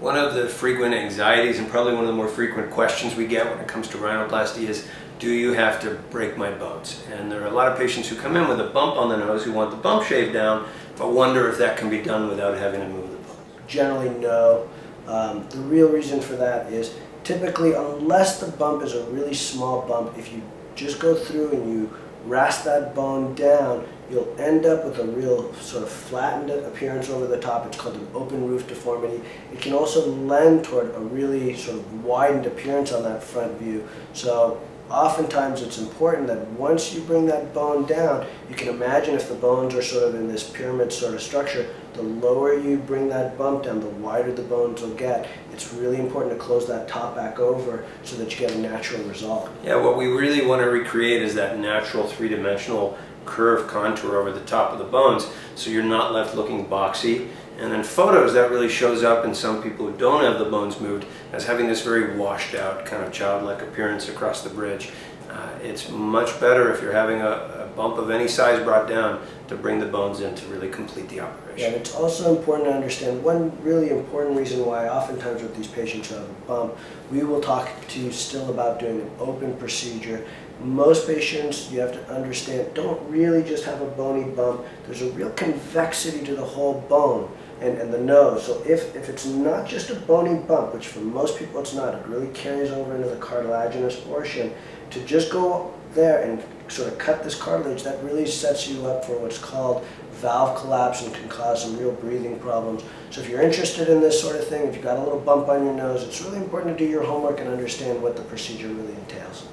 One of the frequent anxieties and probably one of the more frequent questions we get when it comes to rhinoplasty is, do you have to break my bones? And there are a lot of patients who come in with a bump on the nose who want the bump shaved down, but wonder if that can be done without having to move the bones. Generally, no. The real reason for that is typically, unless the bump is a really small bump, if you just go through and you rasp that bone down, you'll end up with a real sort of flattened appearance over the top. It's called an open roof deformity. It can also lend toward a really sort of widened appearance on that front view. So oftentimes it's important that once you bring that bone down, you can imagine if the bones are sort of in this pyramid sort of structure, the lower you bring that bump down, the wider the bones will get. It's really important to close that top back over so that you get a natural result. Yeah, what we really want to recreate is that natural three-dimensional curve contour over the top of the bones, so you're not left looking boxy. And in photos, that really shows up in some people who don't have the bones moved as having this very washed out kind of childlike appearance across the bridge. It's much better if you're having a bump of any size brought down to bring the bones in to really complete the operation. Yeah, and it's also important to understand one really important reason why oftentimes with these patients who have a bump, we will talk to you still about doing an open procedure. Most patients, you have to understand, don't really just have a bony bump. There's a real convexity to the whole bone and the nose. So if it's not just a bony bump, which for most people it's not, it really carries over into the cartilaginous portion, to just go there and sort of cut this cartilage, that really sets you up for what's called valve collapse and can cause some real breathing problems. So if you're interested in this sort of thing, if you've got a little bump on your nose, it's really important to do your homework and understand what the procedure really entails.